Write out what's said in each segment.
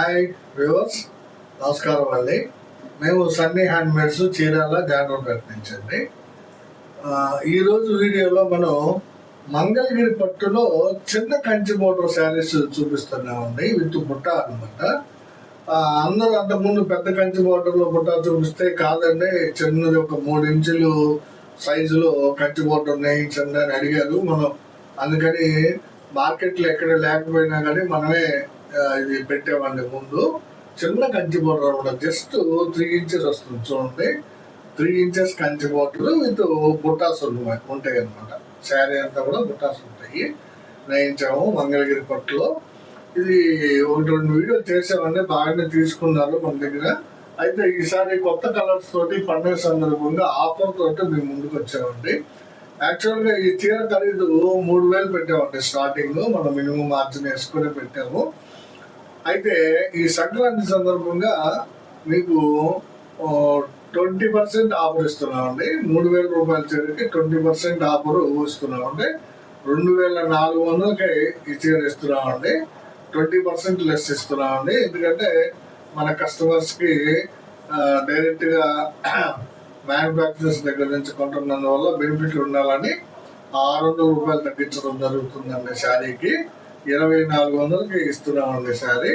Hi viewers, నమస్కారం అండి. మేము సన్నీ హ్యాండ్మేడ్స్ చీరాల జానూర్పేట నుంచి అండి. ఈరోజు వీడియోలో మనం మంగళగిరి పట్టులో చిన్న కంచి బోర్డర్ శారీస్ చూపిస్తున్నామండి, విత్ బుట్ట అనమాట. అందరూ అంతకుముందు పెద్ద కంచి బోర్డర్లో బుట్ట చూపిస్తే కాదండి, చిన్నది ఒక 3 ఇంచులు సైజులో కంచి బోర్డర్ నేయించండి అని అడిగారు. మనం అందుకని మార్కెట్లో ఎక్కడ లేకపోయినా కానీ మనమే ఇది పెట్టామండి. ముందు చిన్న కంచి బోర్డర్ అనమాట, జస్ట్ 3 ఇంచెస్ వస్తుంది చూడండి. 3 ఇంచెస్ కంచి బోర్డర్ విత్ బుట్టాస్ ఉంటాయి అనమాట. శారీ అంతా కూడా బుట్టాస్ ఉంటాయి. నేయించాము మంగళగిరి పట్టులో. ఇది 1-2 వీడియోలు చేసామండి, బాగానే తీసుకున్నారు మన దగ్గర. అయితే ఈసారి కొత్త కలర్స్ తోటి పండుగ సందర్భంగా ఆఫర్ తోటి మేము ముందుకు వచ్చామండి. యాక్చువల్గా ఈ చీర ఖరీదు 3000 పెట్టామండి స్టార్టింగ్. మనం మినిమం మార్జిన్ వేసుకొని పెట్టాము. అయితే ఈ సంక్రాంతి సందర్భంగా మీకు 20% ఆఫర్ ఇస్తున్నామండి. 3000 రూపాయల చీరకి 20% ఆఫర్ ఇస్తున్నామండి. 2400కి ఈ చీర ఇస్తున్నామండి. 20% లెస్ ఇస్తున్నామండి. ఎందుకంటే మన కస్టమర్స్కి డైరెక్ట్గా మ్యానుఫ్యాక్చరర్స్ దగ్గర నుంచి కొంటున్నందువల్ల బెనిఫిట్ ఉండాలని 600 రూపాయలు తగ్గించడం జరుగుతుందండి. శారీకి 2400కి ఇస్తున్నామండి. శారీ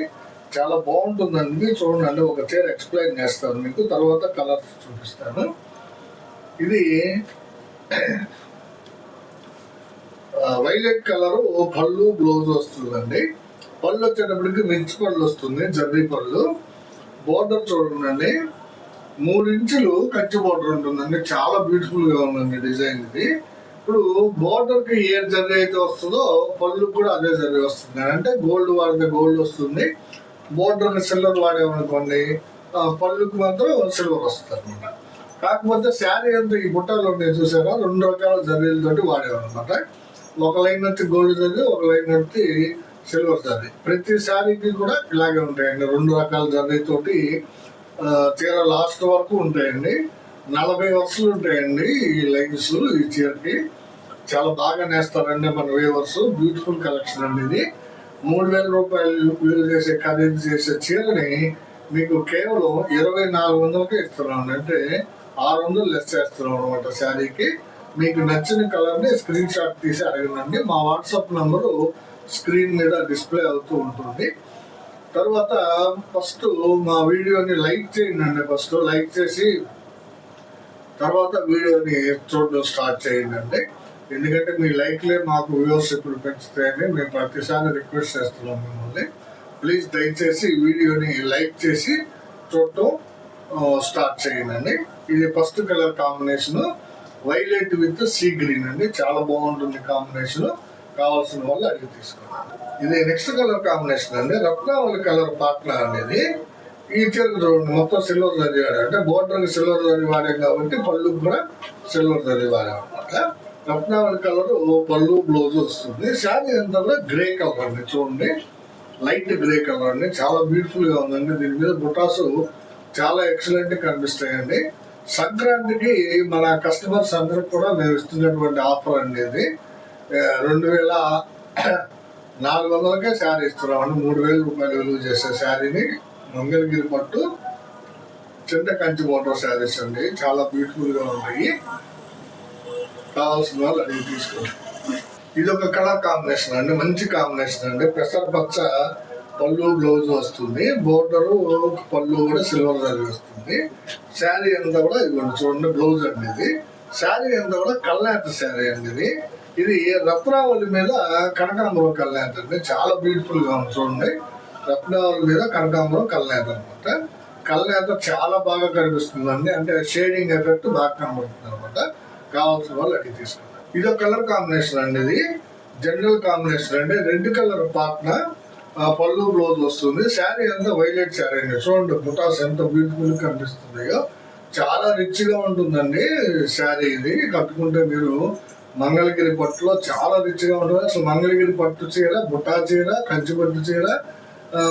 చాలా బాగుంటుందండి, చూడండి. ఒక చీర ఎక్స్ప్లెయిన్ చేస్తాను మీకు, తర్వాత కలర్స్ చూపిస్తాను. ఇది వైలెట్ కలరు పళ్ళు బ్లౌజ్ వస్తుందండి. పళ్ళు వచ్చేటప్పటికి మిర్చి పళ్ళు వస్తుంది, జర్రీ పళ్ళు. బోర్డర్ చూడండి, 3 ఇంచులు కంచి బోర్డర్ ఉంటుందండి. చాలా బ్యూటిఫుల్ గా ఉందండి డిజైన్ ఇది. ఇప్పుడు బోర్డర్ కి ఏ జర్రీ అయితే వస్తుందో పళ్ళు కూడా అదే జర్రీ వస్తుంది. అంటే గోల్డ్ వాడితే గోల్డ్ వస్తుంది, బోర్డర్ సిల్వర్ వాడేమనుకోండి పళ్ళుకి మాత్రం సిల్వర్ వస్తుంది అనమాట. కాకపోతే శారీ అంతా ఈ బుట్టలు ఉన్నాయి చూసారా, 2 రకాల జర్రీలతోటి వాడేమన్నమాట. ఒక లైన్ వచ్చి గోల్డ్ జర్రీ, ఒక లైన్ వచ్చి సిల్వర్ జర్రీ. ప్రతి శారీకి కూడా ఇలాగే ఉంటాయండి, 2 రకాల జర్రీతోటి చీర లాస్ట్ వరకు ఉంటాయండి. 40 వరుసలు ఉంటాయండి ఈ లైన్స్. ఈ చీరకి చాలా బాగా నేస్తారండి మన వేవర్స్. బ్యూటిఫుల్ కలెక్షన్ అండి ఇది. 3000 రూపాయలు విలువ చేసే ఖరీదు చేసే చీరని మీకు కేవలం 2400కి ఇస్తున్నాం. అంటే 600 లెస్ చేస్తున్నాం అనమాట శారీకి. మీకు నచ్చిన కలర్ని స్క్రీన్ షాట్ తీసి అడగనండి. మా వాట్సాప్ నంబరు స్క్రీన్ మీద డిస్ప్లే అవుతూ ఉంటుంది. తర్వాత ఫస్ట్ మా వీడియోని లైక్ చేయండి. ఫస్ట్ లైక్ చేసి తర్వాత వీడియోని చూడడం స్టార్ట్ చేయండి. ఎందుకంటే మీ లైక్లే మాకు వ్యూవర్షిప్ పెంచుతాయని మేము ప్రతిసారి రిక్వెస్ట్ చేస్తున్నాం మిమ్మల్ని. ప్లీజ్ దయచేసి వీడియోని లైక్ చేసి చూడటం స్టార్ట్ చేయండి. ఇది first colour combination violet with sea green అండి. చాలా బాగుంటుంది కాంబినేషన్. కావాల్సిన వాళ్ళు అడిగి తీసుకోండి. ఇది నెక్స్ట్ కలర్ కాంబినేషన్ అండి, రత్నావళి కలర్ పాట్నా అనేది. ఈ చీర చూడండి, మొత్తం సిల్వర్ జరీ వాడాం. అంటే బోర్డర్కి సిల్వర్ జరీ వాడాం కాబట్టి పళ్ళుకి కూడా సిల్వర్ జరీ వాడాం అనమాట. రత్నావళి కలర్ పళ్ళు బ్లౌజ్ వస్తుంది. శారీ అంతా కూడా గ్రే కలర్ అండి, చూడండి. లైట్ గ్రే కలర్ అండి, చాలా బ్యూటిఫుల్ గా ఉందండి. దీని మీద బుటాసు చాలా ఎక్సలెంట్ కనిపిస్తాయండి. సంక్రాంతికి మన కస్టమర్స్ అందరికి కూడా మేము ఇస్తున్నటువంటి ఆఫర్ అండి ఇది. 2400కే శారీ ఇస్తున్నామండి. 3000 రూపాయలు విలువ చేసే శారీని మంగళగిరి పట్టు చిన్న కంచి బోర్డర్ శారీస్ అండి. చాలా బ్యూటిఫుల్ గా ఉన్నాయి. కావాల్సిన వాళ్ళు అడిగి తీసుకోండి. ఇది ఒక కలర్ కాంబినేషన్ అండి, మంచి కాంబినేషన్ అండి. పెసర పచ్చ పళ్ళు బ్లౌజ్ వస్తుంది, బోర్డరు పళ్ళు కూడా సిల్వర్ జరీ వస్తుంది. శారీ అంతా కూడా ఇదిగోండి చూడండి, బ్లౌజ్ అండి ఇది. శారీ అంతా కూడా కల్నేత శారీ అండి ఇది రత్నావళి మీద కనకాంబరం కల్నేత అండి. చాలా బ్యూటిఫుల్ గా ఉంది చూడండి. రత్నావళి మీద కనకాంబరం కల్నేత అనమాట. కల్నేత చాలా బాగా కనిపిస్తుందండి, అంటే షేడింగ్ ఎఫెక్ట్ బాగా కనబడుతుంది అనమాట. కావాల్సిన వాళ్ళు అడిగి తీసుకుంటారు. ఇది ఒక కలర్ కాంబినేషన్ అండి, ఇది జనరల్ కాంబినేషన్ అండి. రెడ్ కలర్ పాట్న పళ్ళు బ్లౌజ్ వస్తుంది. శారీ అంతా వైలెట్ శారీ అండి. చూడండి బుటాస్ ఎంత బ్యూటిఫుల్ కనిపిస్తుందో. చాలా రిచ్ గా ఉంటుందండి శారీ. ఇది కట్టుకుంటే మీరు మంగళగిరి పట్టులో చాలా రిచ్ గా ఉంటుంది. అసలు మంగళగిరి పట్టు చీర, బుటా చీర, కంచి పట్టు చీర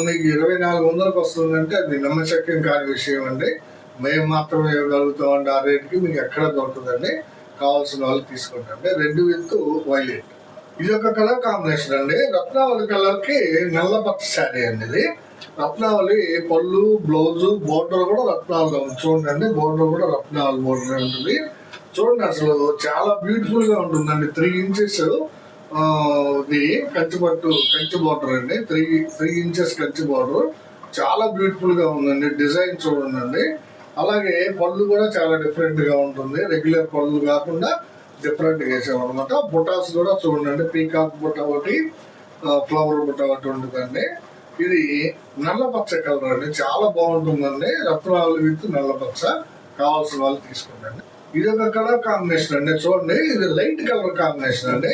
మీకు 2400కి వస్తుందంటే అది నమ్మశక్యం కాని విషయం అండి. మేము మాత్రమే ఇవ్వగలుగుతామండి ఆ రేట్కి. మీకు ఎక్కడ దొరుకుతుందండి. కావాల్సిన వాళ్ళు తీసుకుంటాండి. Red with violet. ఇది ఒక కలర్ కాంబినేషన్ అండి. రత్నావళి కలర్ కి నల్ల పచ్చ శారీ అండి ఇది. రత్నావళి పళ్ళు, బ్లౌజ్, బోర్డర్ కూడా రత్నాలు చూడండి. బోర్డర్ కూడా రత్నావళి బోర్డర్ ఉంటుంది. చూడండి అసలు చాలా బ్యూటిఫుల్ గా ఉంటుందండి. 3 ఇంచెస్ ఇది కంచి బోర్డర్ అండి. 3 ఇంచెస్ కంచి బోర్డర్ చాలా బ్యూటిఫుల్ గా ఉందండి. డిజైన్ చూడండి. అలాగే పళ్ళు కూడా చాలా డిఫరెంట్ గా ఉంటుంది. రెగ్యులర్ పళ్ళు కాకుండా డిఫరెంట్ గా వేసాం అనమాట. బుటాస్ కూడా చూడండి. పీకాక్ బుట్ట ఒకటి, ఫ్లవర్ బుట్ట ఒకటి ఉంటుందండి. ఇది నల్ల పచ్చ కలర్ అండి. చాలా బాగుంటుందండి. రత్నావళి విత్ నల్ల పచ్చ. కావాల్సిన వాళ్ళు తీసుకోండి. ఇది ఒక కలర్ కాంబినేషన్ అండి. చూడండి, ఇది లైట్ కలర్ కాంబినేషన్ అండి.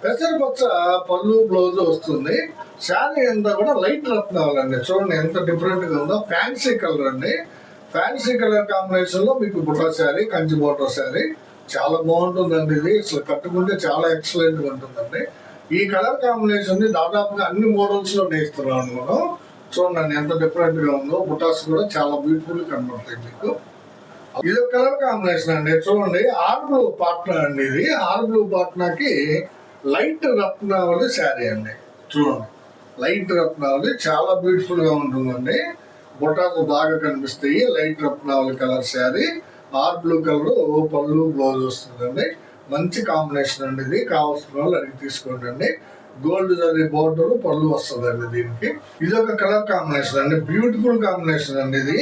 పెసరపచ్చ పళ్ళు, బ్లౌజ్ వస్తుంది. శారీ అంతా కూడా లైట్ రత్నావళి అండి. చూడండి ఎంత డిఫరెంట్ గా ఉందో. ఫ్యాన్సీ కలర్ అండి. ఫ్యాన్సీ కలర్ కాంబినేషన్ లో మీకు బుట్ట శారీ, కంచి బోర్డర్ శారీ చాలా బాగుంటుందండి. ఇది అసలు కట్టుకుంటే చాలా ఎక్సలెంట్ గా ఉంటుందండి. ఈ కలర్ కాంబినేషన్ ని దాదాపుగా అన్ని మోడల్స్ లో నేస్తున్నాం మనం. చూడండి ఎంత డిఫరెంట్ గా ఉందో. బుటాస్ కూడా చాలా బ్యూటిఫుల్ కనబడతాయి మీకు. ఇది కలర్ కాంబినేషన్ అండి. చూడండి, ఆర్ బ్లూ పాట్నా అండి. ఇది ఆర్ బ్లూ పాట్నాకి లైట్ రత్నావళి శారీ అండి. చూడండి, లైట్ రత్నావళి చాలా బ్యూటిఫుల్ గా ఉంటుందండి. బుటాస్ బాగా కనిపిస్తాయి. లైట్ రత్నావళి colour sari, or blue colour పళ్ళు, బ్లౌజ్ వస్తుందండి. మంచి కాంబినేషన్ అండి. ఇది కావాల్సిన వాళ్ళు అడిగి తీసుకోండి. గోల్డ్ జరీ బోర్డర్ పళ్ళు వస్తుందండి దీనికి. ఇది ఒక కలర్ కాంబినేషన్ అండి. బ్యూటిఫుల్ కాంబినేషన్ అండి. ఇది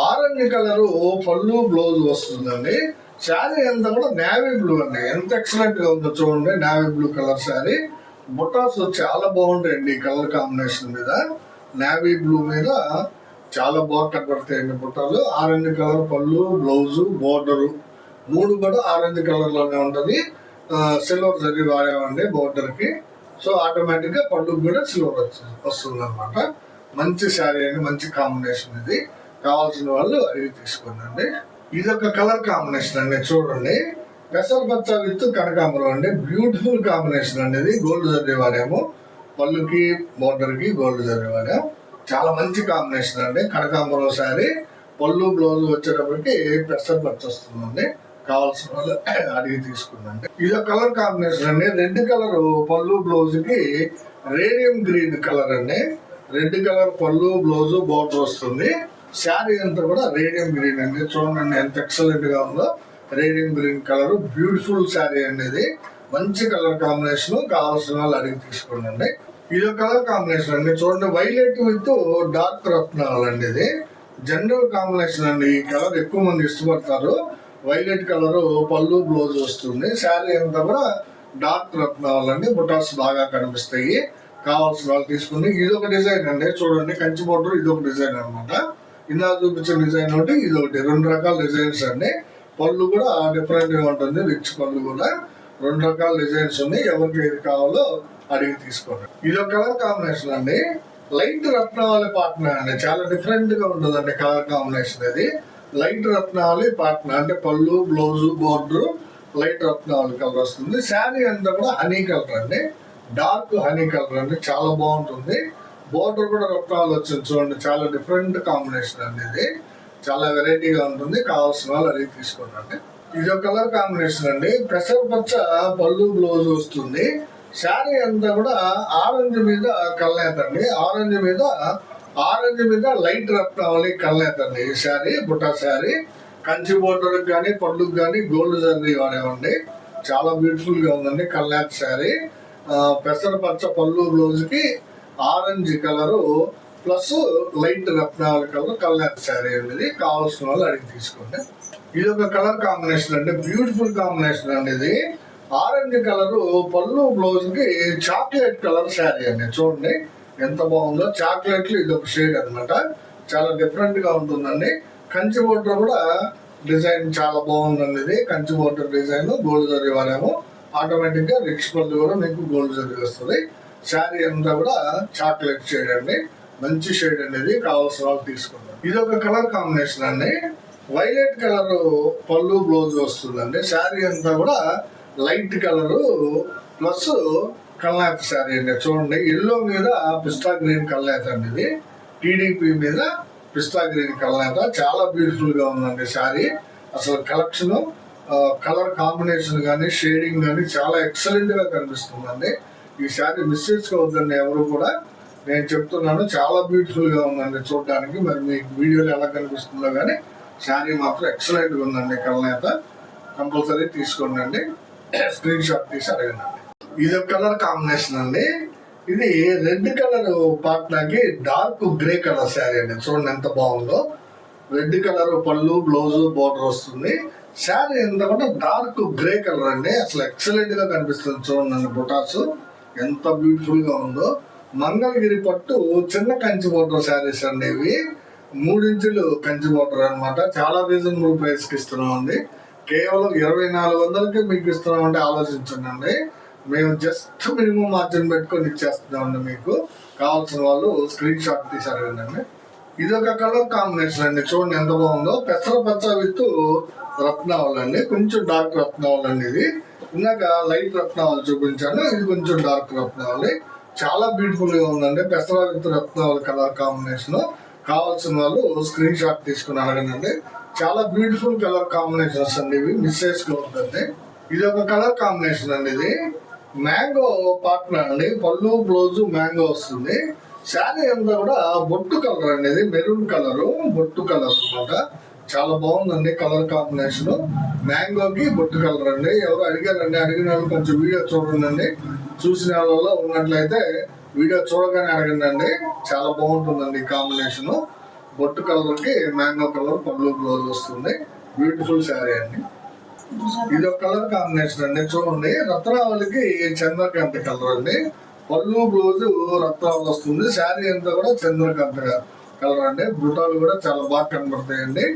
ఆరెంజ్ కలర్ పళ్ళు, బ్లౌజ్ వస్తుందండి. శారీ అంతా కూడా నేవీ బ్లూ అండి. ఎంత ఎక్సలెంట్ గా ఉందో చూడండి. Navy blue colour sari. బుటాస్ చాలా బాగుంటాయండి ఈ కలర్ కాంబినేషన్ మీద. నేవీ బ్లూ మీద చాలా బాగా కనబడతాయండి బుట్టాలు. ఆరెంజ్ కలర్ పళ్ళు, బ్లౌజ్, బోర్డరు 3 కూడా ఆరెంజ్ కలర్ లోనే ఉంటది. సిల్వర్ జరీ వాడామండి బోర్డర్ కి. సో ఆటోమేటిక్ గా పళ్ళుకి కూడా సిల్వర్ వస్తుంది అనమాట. మంచి శారీ అండి. మంచి కాంబినేషన్. ఇది కావాల్సిన వాళ్ళు అడిగి తీసుకోండి. ఇది ఒక కలర్ కాంబినేషన్ అండి. చూడండి, పెసరపచ్చ విత్ కనకాంబరం అండి. బ్యూటిఫుల్ కాంబినేషన్ అండి. ఇది గోల్డ్ జరీ వాడాము. పళ్ళుకి, బోర్డర్ కి గోల్డ్ జరీ వాడాము. చాలా మంచి కాంబినేషన్ అండి. కనకాంబరం శారీ, పళ్ళు, బ్లౌజ్ వచ్చేటప్పటికి పెసరపచ్చ వస్తుందండి. కావాల్సిన వాళ్ళు అడిగి తీసుకుందండి. ఇది కలర్ కాంబినేషన్ అండి. రెడ్ కలర్ పళ్ళు, బ్లౌజ్ కి రేడియం గ్రీన్ కలర్ అండి. రెడ్ కలర్ పళ్ళు, బ్లౌజ్, బోర్డర్ వస్తుంది. శారీ అంతా కూడా రేడియం గ్రీన్ అండి. చూడండి ఎంత ఎక్సలెంట్ గా ఉందో. Radium green colour beautiful sari అండి. ఇది మంచి కలర్ కాంబినేషన్. కావాల్సిన వాళ్ళు అడిగి తీసుకోండి. ఇది కలర్ కాంబినేషన్ అండి. చూడండి, వైలెట్ విత్ డార్క్ రత్నాలు అండి. ఇది జనరల్ కాంబినేషన్ అండి. ఈ కలర్ ఎక్కువ మంది ఇష్టపడతారు. వైలెట్ కలర్ పళ్ళు, బ్లౌజ్ వస్తుంది. శారీ అంతా కూడా డార్క్ రత్నాలు అండి. బుటాస్ బాగా కనిపిస్తాయి. కావాల్సిన వాళ్ళు తీసుకుని. ఇది ఒక డిజైన్ అండి. చూడండి, కంచి బోర్డర్ ఇది ఒక డిజైన్ అనమాట. ఇందా చూపించిన డిజైన్ ఒకటి, ఇది ఒకటి. 2 రకాల డిజైన్స్ అండి. పళ్ళు కూడా డిఫరెంట్ గా ఉంటుంది. రిచ్ పళ్ళు కూడా 2 రకాల డిజైన్స్ ఉన్నాయి. ఎవరికి ఏది కావాలో అడిగి తీసుకోండి. ఇది ఒక కలర్ కాంబినేషన్ అండి. లైట్ రత్నావళి పాట్నా అండి. చాలా డిఫరెంట్ గా ఉంటుందండి కలర్ కాంబినేషన్. అది లైట్ రత్నావళి పాట్నా అంటే పళ్ళు, బ్లౌజ్, బోర్డర్ లైట్ రత్నావళి కలర్ వస్తుంది. శారీ అంతా కూడా హనీ కలర్ అండి. డార్క్ హనీ కలర్ అండి. చాలా బాగుంటుంది. బోర్డర్ కూడా రత్నాలు వచ్చింది. చూడండి, చాలా డిఫరెంట్ కాంబినేషన్ అండి. ఇది చాలా వెరైటీగా ఉంటుంది. కావాల్సిన వాళ్ళు అడిగి తీసుకోండి. ఇది ఒక కలర్ కాంబినేషన్ అండి. పెసరపచ్చ పళ్ళు, బ్లౌజ్ వస్తుంది. శారీ అంతా కూడా ఆరెంజ్ మీద కల్నేతండి. ఆరెంజ్ మీద లైట్ రత్నావళి కల్నేతండి. ఈ శారీ బుట్టా శారీ. కంచి బోర్డర్ కానీ, పళ్ళుకి కానీ గోల్డ్ జరీ వాడేవండి. చాలా బ్యూటిఫుల్ గా ఉందండి. కల్నేత శారీ. పెసరపచ్చ పళ్ళు, బ్లౌజ్ కి ఆరెంజ్ కలరు ప్లస్ లైట్ రత్నావళి కలర్ కల్నేత శారీ అనేది. కావాల్సిన వాళ్ళు అడిగి తీసుకోండి. ఇది ఒక కలర్ కాంబినేషన్ అండి. బ్యూటిఫుల్ కాంబినేషన్ అండి. ఇది ఆరెంజ్ కలర్ పళ్ళు, బ్లౌజ్ కి చాక్లెట్ కలర్ శారీ అండి. చూడండి ఎంత బాగుందో. చాక్లెట్ ఇది ఒక షేడ్ అనమాట. చాలా డిఫరెంట్ గా ఉంటుందండి. కంచి బోర్డర్ కూడా డిజైన్ చాలా బాగుందండి. ఇది Kanchi border design gold zari వాడాము. ఆటోమేటిక్ గా రిచ్ పళ్ళు కూడా మీకు గోల్డ్ జరీ వస్తుంది. శారీ అంతా కూడా చాక్లెట్ షేడ్ అండి. మంచి షేడ్ అనేది. కావాల్సిన వాళ్ళు తీసుకుంటారు. ఇది ఒక కలర్ కాంబినేషన్ అండి. వైలెట్ కలర్ పళ్ళు, బ్లౌజ్ వస్తుందండి. శారీ అంతా కూడా లైట్ కలర్ ప్లస్ కల్నేత శారీ అండి. చూడండి, ఎల్లో మీద పిస్తా గ్రీన్ కల్నేత అండి. ఇది టీడీపీ మీద పిస్తా గ్రీన్ కల్నేత. చాలా బ్యూటిఫుల్ గా ఉందండి శారీ. అసలు కలెక్షన్, కలర్ కాంబినేషన్ కానీ, షేడింగ్ కానీ చాలా ఎక్సలెంట్ గా కనిపిస్తుందండి. ఈ శారీ మిస్ చేసుకోవద్దండి ఎవరు కూడా. నేను చెప్తున్నాను, చాలా బ్యూటిఫుల్ గా ఉందండి చూడడానికి. మరి మీకు వీడియోలో ఎలా కనిపిస్తుందో కానీ శారీ మాత్రం ఎక్సలెంట్ గా ఉందండి. కలనేత కంపల్సరీ తీసుకోండి, స్క్రీన్ షాట్ తీసి అడగండి. ఇది ఒక కలర్ కాంబినేషన్ అండి. ఇది రెడ్ కలర్ పాట్నాకి డార్క్ గ్రే కలర్ శారీ అండి. చూడండి ఎంత బాగుందో. రెడ్ కలర్ పళ్ళు, బ్లౌజ్, బోర్డర్ వస్తుంది. శారీ ఎంత కూడా డార్క్ గ్రే కలర్ అండి. అసలు ఎక్సలెంట్ గా కనిపిస్తుంది. చూడండి బుటాసు ఎంత బ్యూటిఫుల్ గా ఉందో. మంగళగిరి పట్టు చిన్న కంచి బోర్డర్ శారీస్ అండి. ఇవి 3 ఇంచులు కంచి బోర్డర్ అనమాట. చాలా రీజనబుల్ ప్రైస్ కి ఇస్తున్నాం అండి. కేవలం 2400కి మీకు ఇస్తున్నాం అంటే ఆలోచించండి. మేము జస్ట్ మినిమం మార్జిన్ పెట్టుకొని ఇచ్చేస్తున్నామండి. మీకు కావాల్సిన వాళ్ళు స్క్రీన్ షాట్ తీసి అడగండి. ఇది ఒక కలర్ కాంబినేషన్ అండి. చూడండి ఎంత బాగుందో. పెసర పచ్చ విత్ రత్నావళి అండి. కొంచెం డార్క్ రత్నావళి అండి. ఇది ఇందాక లైట్ రత్నావళి చూపించాను, ఇది కొంచెం డార్క్ రత్నావళి. చాలా బ్యూటిఫుల్ గా ఉందండి. పెసర విత్ రత్నావళి కలర్ కాంబినేషన్. కావాల్సిన వాళ్ళు స్క్రీన్ షాట్ తీసుకుని అడగండి. చాలా బ్యూటిఫుల్ కలర్ కాంబినేషన్స్ అండి. ఇవి మిస్ చేసుకోవద్దండి. ఇది ఒక కలర్ కాంబినేషన్ అండి. ఇది మ్యాంగో పార్ట్నర్ అండి. పళ్ళు, బ్లౌజ్ మ్యాంగో వస్తుంది. శారీ అంతా కూడా బొట్టు కలర్ అండి. ఇది మెరూన్ కలర్, బొట్టు కలర్ అనమాట. చాలా బాగుందండి కలర్ కాంబినేషన్. మ్యాంగోకి బొట్టు కలర్ అండి. ఎవరు అడిగారండి, అడిగిన వాళ్ళు కొంచెం వీడియో చూడండి. చూసిన వాళ్ళలో ఉన్నట్లయితే వీడియో చూడగానే అడగండి. చాలా బాగుంటుందండి కాంబినేషన్. బొట్టు కలర్ కి మ్యాంగో కలర్ పళ్ళు, బ్లౌజ్ వస్తుంది. బ్యూటిఫుల్ శారీ అండి. ఇది ఒక కలర్ కాంబినేషన్ అండి. చూడండి రత్నావళికి చంద్రకాంత కలర్ అండి. పళ్ళు, బ్లౌజ్ రత్నావళి వస్తుంది. శారీ అంతా కూడా చంద్రకాంత కలర్ అండి. బుటాలు కూడా చాలా బాగా కనబడతాయండి.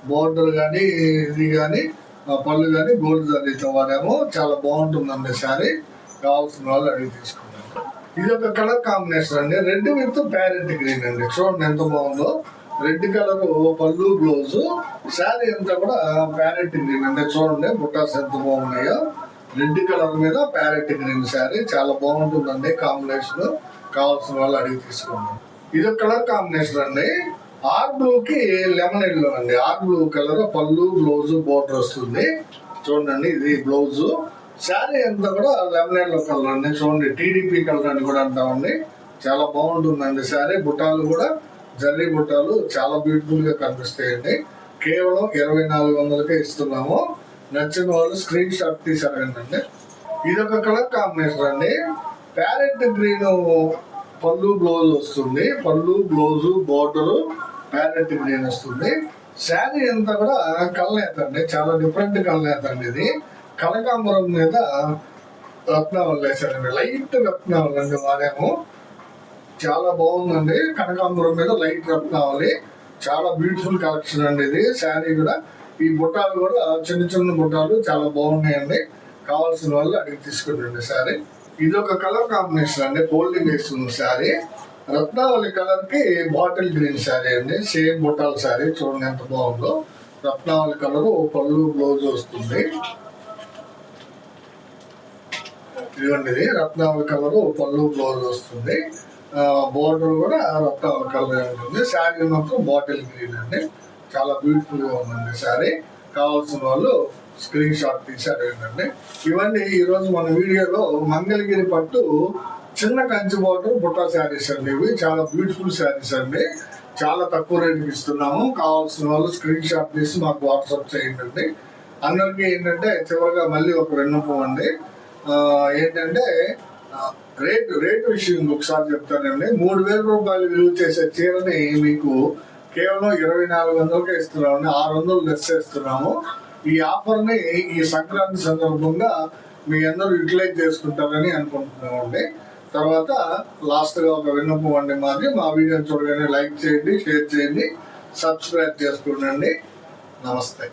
బోర్డర్ కానీ ఇది కానీ పళ్ళు కానీ గోల్డ్ జరీతో వాడాము. చాలా బాగుంటుందండి శారీ. కావాల్సిన వాళ్ళు అడిగి తీసుకున్నాను. ఇది ఒక కలర్ కాంబినేషన్ అండి. రెడ్ విత్ ప్యారెట్ గ్రీన్ అండి. చూడండి ఎంత బాగుందో. రెడ్ కలర్ పళ్ళు, బ్లౌజ్. శారీ అంతా కూడా ప్యారెట్ గ్రీన్ అంటే చూడండి బుట్టాస్ ఎంత బాగున్నాయో. రెడ్ కలర్ మీద ప్యారెట్ గ్రీన్ శారీ చాలా బాగుంటుందండి కాంబినేషన్. కావాల్సిన వాళ్ళు అడిగి తీసుకోండి. ఇది ఒక కలర్ కాంబినేషన్ అండి. ఆర్ బ్లూ కి లెమన్ ఎల్లో అండి. ఆర్ బ్లూ కలర్ పళ్ళు, బ్లౌజ్, బోర్డర్ వస్తుంది. చూడండి ఇది బ్లౌజ్. శారీ అంతా కూడా లెమన్ ఎల్లో కలర్ అండి. చూడండి టీడీపీ కలర్ అని కూడా అంటామండి. చాలా బాగుంటుందండి శారీ. బుట్టాలు కూడా జర్రీ బుట్టాలు చాలా బ్యూటిఫుల్ గా కనిపిస్తాయండి. కేవలం 2400కే ఇస్తున్నాము. నచ్చిన వాళ్ళు స్క్రీన్ షాట్ తీసి అడగండి. ఇది ఒక కలర్ కాంబినేషన్ అండి. ప్యారెట్ గ్రీన్ పళ్ళు, బ్లౌజ్ వస్తుంది. పళ్ళు, బ్లౌజ్, బోర్డర్ ప్యారెట్ గ్రీన్ వస్తుంది. శారీ అంతా కూడా కలనేత అండి. చాలా డిఫరెంట్ కలనేత అండి. ఇది కనకాంబరం మీద రత్నావళి వేసారండి. లైట్ రత్నావళి అండి వాడేమో. చాలా బాగుందండి. కనకాంబరం మీద లైట్ రత్నావళి. చాలా బ్యూటిఫుల్ కలెక్షన్ అండి ఇది. శారీ కూడా ఈ బుట్టాలు కూడా చిన్న చిన్న బుట్టాలు చాలా బాగున్నాయండి. కావాల్సిన వాళ్ళు అడిగి తీసుకుంటండి శారీ. ఇది ఒక కలర్ కాంబినేషన్ అండి. ఫోల్డింగ్ వేస్తుంది శారీ. రత్నావళి కలర్ కి బాటిల్ గ్రీన్ శారీ అండి. సేమ్ బుట్టాల శారీ. చూడండి ఎంత బాగుందో. రత్నావళి కలర్ పళ్ళు, బ్లౌజ్ వస్తుంది. ఇదిగోండి రత్నావళి కలర్ పళ్ళు, బ్లౌజ్ వస్తుంది. బోర్డర్ కూడా రత్నావళి కలర్ ఉంటుంది. శారీ మాత్రం బాటిల్ గ్రీన్ అండి. చాలా బ్యూటిఫుల్ గా ఉందండి శారీ. కావాల్సిన వాళ్ళు స్క్రీన్ షాట్ తీసి అడగండి. ఇవన్నీ ఈ రోజు మన వీడియోలో మంగళగిరి పట్టు చిన్న కంచి బోర్డర్ బుట్టా శారీస్ అండి. ఇవి చాలా బ్యూటిఫుల్ శారీస్ అండి. చాలా తక్కువ రేటుకి ఇస్తున్నాము. కావాల్సిన వాళ్ళు స్క్రీన్ షాట్ తీసి మాకు వాట్సాప్ చేయండి. అందరికీ ఏంటంటే చివరిగా మళ్ళీ ఒక విన్నపం అండి. ఏంటంటే రేటు విషయం ఒకసారి చెప్తానండి. 3000 రూపాయలు విలువ చేసే చీరని మీకు కేవలం 2400కే ఇస్తున్నామండి. 600 లెస్ ఇస్తున్నాము. ఈ ఆఫర్ ని ఈ సంక్రాంతి సందర్భంగా మీ అందరూ యూటిలైజ్ చేసుకుంటారని అనుకుంటున్నామండి. తర్వాత లాస్ట్ గా ఒక విన్నపం అండి మాది. మా వీడియో చూడగానే లైక్ చేయండి, షేర్ చేయండి, సబ్స్క్రైబ్ చేసుకోండి. నమస్తే.